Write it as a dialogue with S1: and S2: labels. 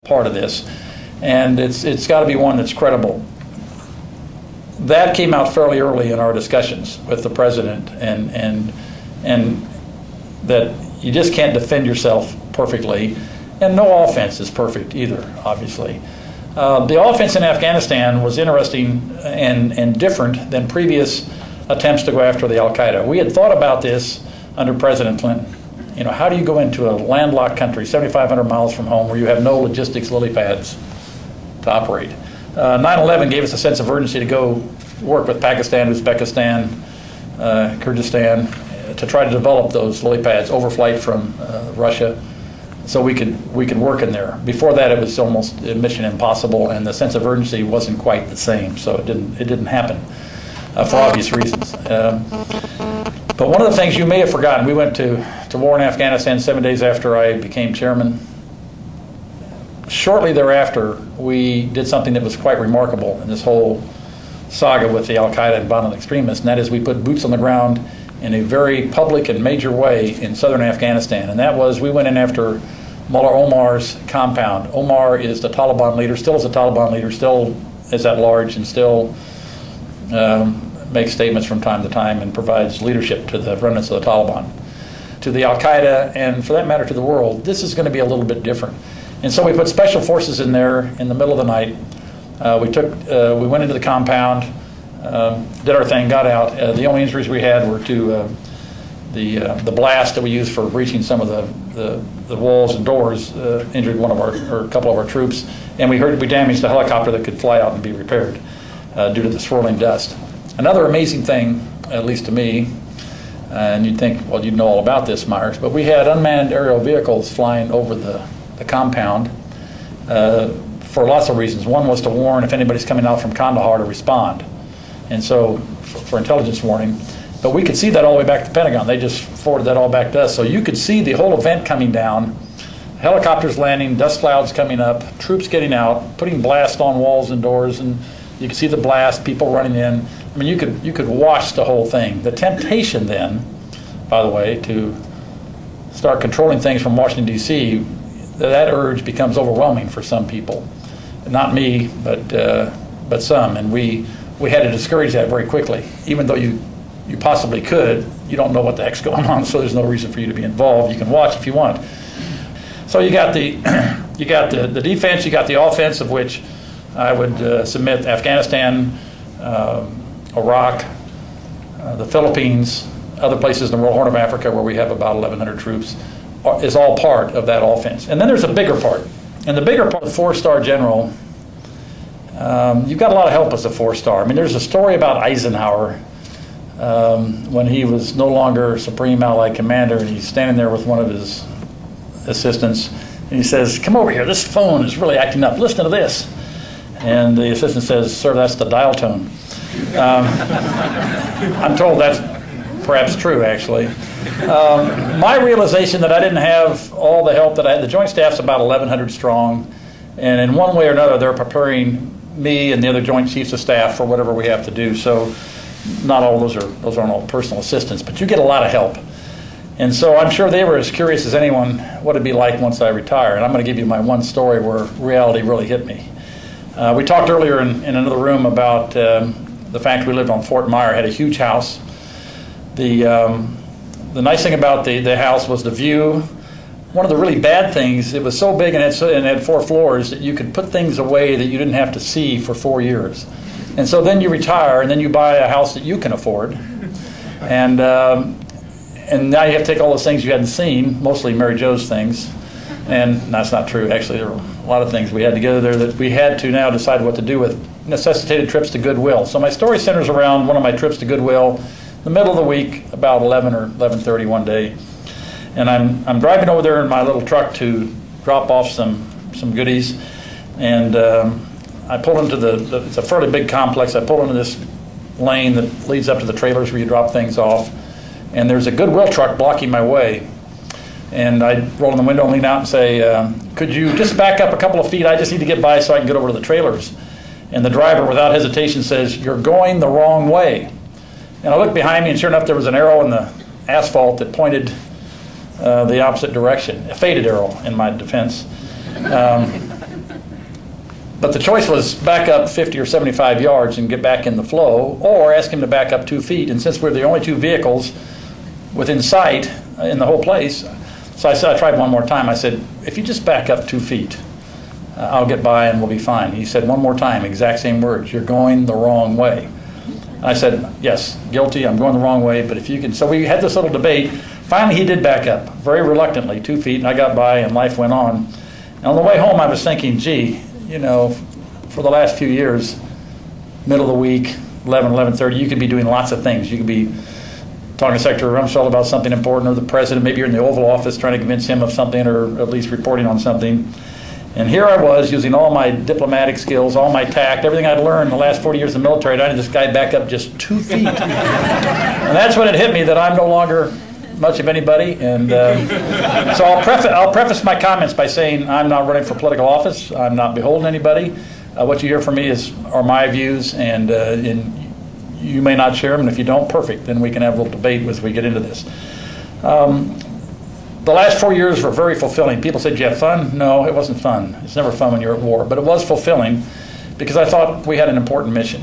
S1: part of this, and it's got to be one that's credible. That came out fairly early in our discussions with the president, and that you just can't defend yourself perfectly, and no offense is perfect either, obviously. The offense in Afghanistan was interesting and different than previous attempts to go after the Al-Qaeda. We had thought about this under President Clinton. You know, how do you go into a landlocked country 7,500 miles from home where you have no logistics lily pads to operate? 9/11 gave us a sense of urgency to go work with Pakistan, Uzbekistan, Kyrgyzstan to try to develop those lily pads, overflight from Russia, so we could work in there. Before that, it was almost mission impossible, and the sense of urgency wasn't quite the same, so it didn't happen for obvious reasons. But one of the things you may have forgotten, we went to war in Afghanistan 7 days after I became chairman. Shortly thereafter, we did something that was quite remarkable in this whole saga with the Al-Qaeda and violent extremists, and that is we put boots on the ground in a very public and major way in southern Afghanistan, and that was we went in after Mullah Omar's compound. Omar is the Taliban leader, still is a Taliban leader, still is at large, and still makes statements from time to time and provides leadership to the remnants of the Taliban. To the Al-Qaeda, and for that matter to the world, this is going to be a little bit different. And so we put special forces in there in the middle of the night. We went into the compound, did our thing, got out. The only injuries we had were to the blast that we used for breaching some of the walls and doors injured one of or a couple of our troops, and we damaged a helicopter that could fly out and be repaired due to the swirling dust. Another amazing thing, at least to me, and you'd think, well, you'd know all about this, Myers, but we had unmanned aerial vehicles flying over the compound for lots of reasons. One was to warn if anybody's coming out from Kandahar to respond, and so for intelligence warning. But we could see that all the way back to the Pentagon. They just forwarded that all back to us. So you could see the whole event coming down, helicopters landing, dust clouds coming up, troops getting out, putting blast on walls and doors, and you could see the blast, people running in. I mean, you could watch the whole thing. The temptation then, by the way, to start controlling things from Washington, D.C., that urge becomes overwhelming for some people. Not me, but some. And we had to discourage that very quickly. Even though you possibly could, you don't know what the heck's going on, so there's no reason for you to be involved. You can watch if you want. So you got the defense, you got the offense, of which I would submit Afghanistan, Iraq, the Philippines, other places in the Horn of Africa where we have about 1,100 troops, is all part of that offense. And then there's a bigger part. And the bigger part, the four-star general, you've got a lot of help as a four-star. I mean, there's a story about Eisenhower when he was no longer Supreme Allied Commander, and he's standing there with one of his assistants, and he says, "Come over here, this phone is really acting up. Listen to this." And the assistant says, "Sir, that's the dial tone." I'm told that's perhaps true, actually. My realization that I didn't have all the help that I had, the Joint Staff's about 1,100 strong, and in one way or another, they're preparing me and the other Joint Chiefs of Staff for whatever we have to do. So not all those aren't all personal assistants, but you get a lot of help. And so I'm sure they were as curious as anyone what it'd be like once I retire. And I'm going to give you my one story where reality really hit me. We talked earlier in another room about the fact we lived on Fort Myer, had a huge house. The nice thing about the house was the view. One of the really bad things, it was so big and it had 4 floors that you could put things away that you didn't have to see for 4 years. And so then you retire and then you buy a house that you can afford. And now you have to take all those things you hadn't seen, mostly Mary Jo's things. And that's not true. Actually, there were a lot of things we had to go there that we had to now decide what to do with. Necessitated trips to Goodwill. So my story centers around one of my trips to Goodwill, the middle of the week, about 11 or 11:30 one day. And I'm driving over there in my little truck to drop off some goodies. And I pull into it's a fairly big complex. I pull into this lane that leads up to the trailers where you drop things off. And there's a Goodwill truck blocking my way. And I roll in the window and lean out and say, "Could you just back up a couple of feet? I just need to get by so I can get over to the trailers." And the driver, without hesitation, says, "You're going the wrong way." And I looked behind me, and sure enough, there was an arrow in the asphalt that pointed the opposite direction, a faded arrow in my defense. But the choice was back up 50 or 75 yards and get back in the flow, or ask him to back up 2 feet. And since we're the only 2 vehicles within sight in the whole place, so I tried one more time. I said, if you just back up 2 feet, I'll get by and we'll be fine. He said one more time, exact same words, you're going the wrong way. And I said, yes, guilty, I'm going the wrong way, but if you can. So we had this little debate. Finally, he did back up, very reluctantly, 2 feet, and I got by and life went on. And on the way home, I was thinking, gee, you know, for the last few years, middle of the week, 11:30, you could be doing lots of things. You could be talking to Secretary Rumsfeld about something important, or the president. Maybe you're in the Oval Office trying to convince him of something, or at least reporting on something. And here I was using all my diplomatic skills, all my tact, everything I'd learned in the last 40 years in the military. I had this guy back up just 2 feet. And that's when it hit me that I'm no longer much of anybody. And so I'll preface my comments by saying I'm not running for political office. I'm not beholden to anybody. What you hear from me are my views, and you may not share them. And if you don't, perfect. Then we can have a little debate as we get into this. The last 4 years were very fulfilling. People said, "Did you have fun?" No, it wasn't fun. It's never fun when you're at war. But it was fulfilling because I thought we had an important mission.